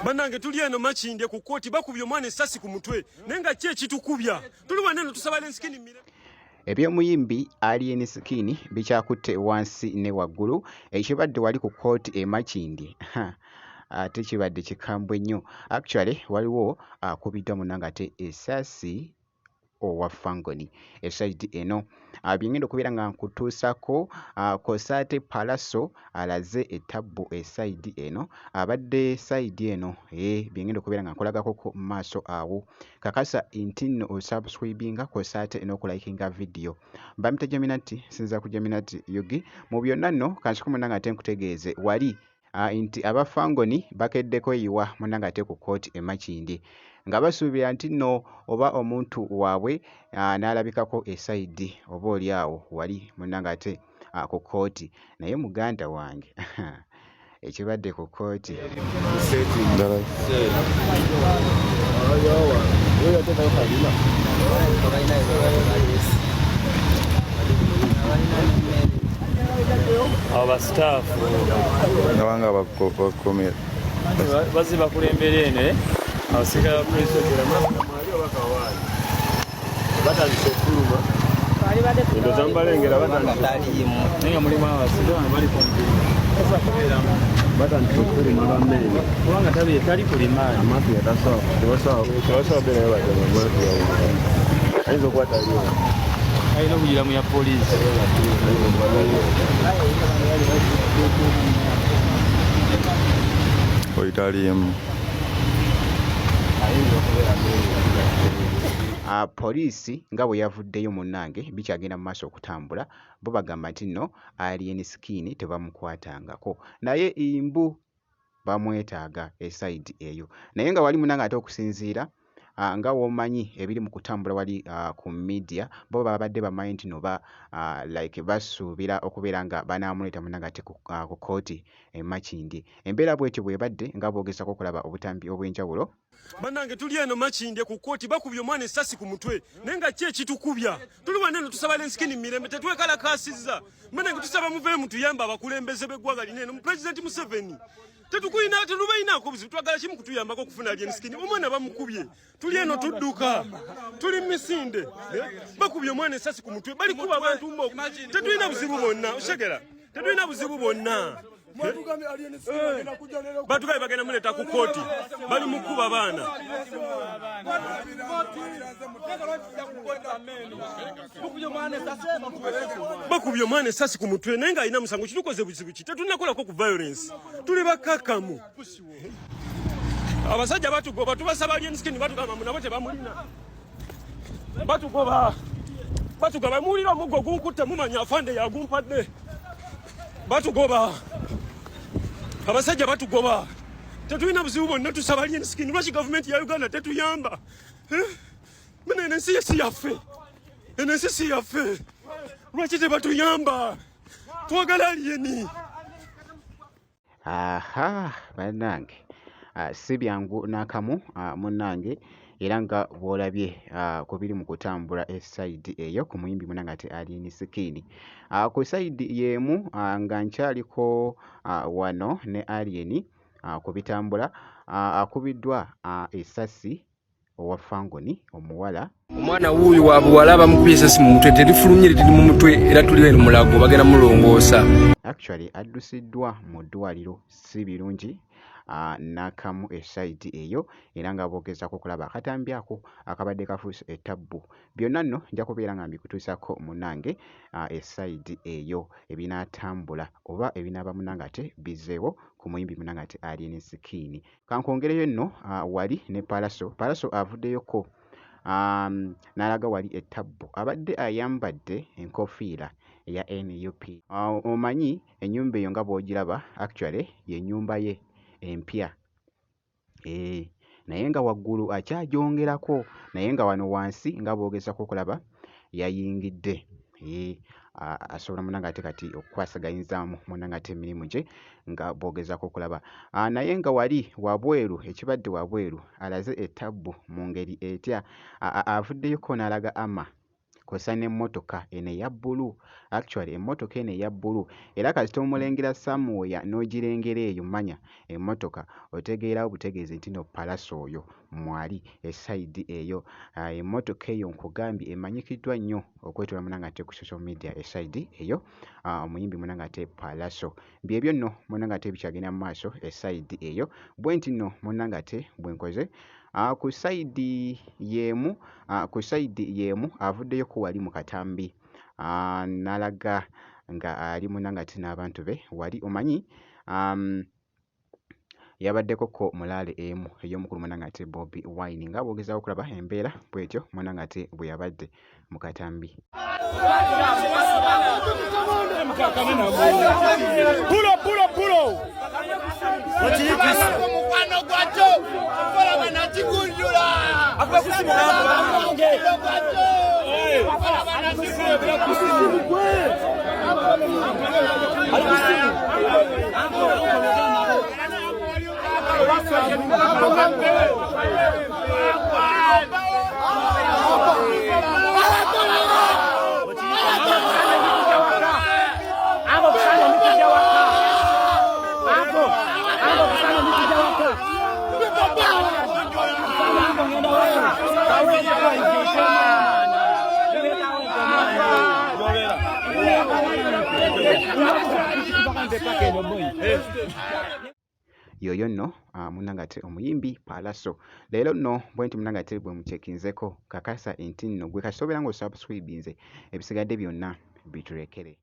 Bannange tuli eno Makindye ku kkooti bakubye omwana essasi ku mutwe naye nga ki ekitukubya tuli wano eno tusaba Lenskini mire eby'omuyimbi Alien Skin bikyakutte wansi ne waggulu ekibadde wali ku kkooti e Makindye ate kibadde kikambwe nnyo. Actually waliwo akubiddwa munnange ate essasi owa Fangoni esayidi eno byengenda okubeera nga nkutuusako Kosaate Palaso alaze ettabbu esayidi eno abadde sayidi eno byengenda okubeera nga nkulagako mu maaso awo kakasa nti nno osubscribinga Kosaate n'okulayikinga vidiyo mbamita Geminati sinza ku Geminati Yugi mu byonna nno kansiku munnange ate nkutegeeze wali nti abafangoni bakeddeko eyiwa munnange ate ku kkooti e Makindye nga basuubira nti nno oba omuntu waabwe n'alabikako esayidi oba oli awo wali munnange ate ku kkooti naye muganda wange ekibadde ku kkooti abastaafu nabanga bakomera baziba kulembera ene abasigala pulisoera batandise okuluma endo zambalengera naye mulimu abasigaana bali batandise okuluma bammere kubanga tali kulima amaafi tebasobola beerayo batamaafi ayinza okuba taliwo alina okugira mu ya poliisi oitaliemu poliisi nga bwe yavuddeyo munnange bikyagenda mu maaso okutambula bo bagamba nti nno Alien Skin tebamukwatangako naye imbu bamwetaaga esayidi eyo naye nga wali munnange ate okusinziira nga womanyi ebiri mu kutambula wali ku media bo babadde bamanyi nti no like basuubira okubeera nga banaamuleeta munnange ate ku kkooti e Makindye embeera bwetyo bwebadde nga boogezako okulaba obutambi obw'enjawulo. Bannange tuli eno Makindye ku kkooti bakubye omwana essasi ku mutwe naye nga ki ekitukubya tuli wano eno tusaba Lenskini mirembe tetwekalakaasizza bannange tusaba muveeyo mutuyamba abakulembeze b'eggwanga lino eno mu Pulezidenti Museveni tetubainako buzibu twagala kimu kutuyambako okufuna Alien Skin omwana bamukubye tuli eno tudduka tuli Misinde bakubye omwana essasi ku mutwe bali kuba abantu mbo tetulina buzibu bonna oshegera tetulina buzibu bonna batugaye bagenda muleeta ku kkooti bali mukuba abaana bakubye omwana essasi ku mutwe naye nga alina musango kitukoze buzibu ki tetunakolako ku violence tuli bakakamu abasajja batugoba tubasaba Alien Skin batugamba munabo tebamulina batugoba muwulira omuggo gunkutte mumanya afande yagumpadde batugoba abasajja batugoba tetulina buzibu bonna tusaba Alien Skin lwaki gavumenti ya Uganda tetuyamba mene ensi si yaffe ensi si yaffe lwaki tebatuyamba twagala Alien. Bannange si byangu n'akamu munnange era nga bw'olabye ku biri mu kutambula esayidi eyo ku muyimbi munnange ate Alien Skin ku sayidi y'emu nga nkyaliko wano ne Alien ku bitambula akubiddwa essasi owa Fangoni omuwala omwana wuuyo wa buwala bamukubye essasi mu mutwe terifulumye liri mu mutwe era tuli eno mulago bagenda mulongoosa. Actually addusiddwa mu ddwaliro si birungi n'akamu esayidi eyo era nga boogezako okulaba akatambi ako akabadde kafuuse ettabbu byonna nno nja kubeera nga mbikutuusako munnange esayidi eyo ebinaatambula oba ebinaaba munnange ate bizeewo ku muyimbi munnange ate Alien Skin kankwongereyo nno wali ne Palaso avuddeyoko n'alaga wali ettabbu abadde ayambadde enkofiira eya NUP omanyi ennyumba eyo nga bw'ogiraba actually y'ennyumba ye empya naye nga waggulu akyagyongerako naye nga wano wansi nga boogezako okulaba yayingidde asobola munnange ate kati okukwasaganyizaamu munnange ate emirimu gye nga boogezako okulaba naye nga wali wabweru ekibadde wabweru alaze ettabbu mu ngeri etya avuddeyoko n'alaga ama kw'ossa n'emmotoka eno eya bbulu. Actually emmotoka eno eya bbulu era kasita omulengera somewhere n'ogirengera eyo manya emmotoka otegeerawo butegeezi nti no Palaso oyo mwali esayidi eyo. Emmotoka eyo nkugambye emanyikiddwa nnyo okwetoola munangate ku social media esayidi eyo omuyimbi munangate Palaso. Byebyo nno munangate bikyagenda mu maaso esayidi eyo bwe nti nno munangate bwe nkoze ku sayidi y'emu avuddeyo ku wali mu katambi n'alaga nga ali munangate n'abantu be wali omanyi yabaddeko ko mulaale emu ey'omukulu munangate Bobi Wine nga bwogezaawo okulaba embeera bw'etyo munangate bwe yabadde mu katambi. Yoyo nno munangate omuyimbi Palaso. Leero nno bwe nti munangate bwe mucekinzeko kakasa enti nno gwe kasoobera ng'osubscribinze ebisigadde byonna bitulekere.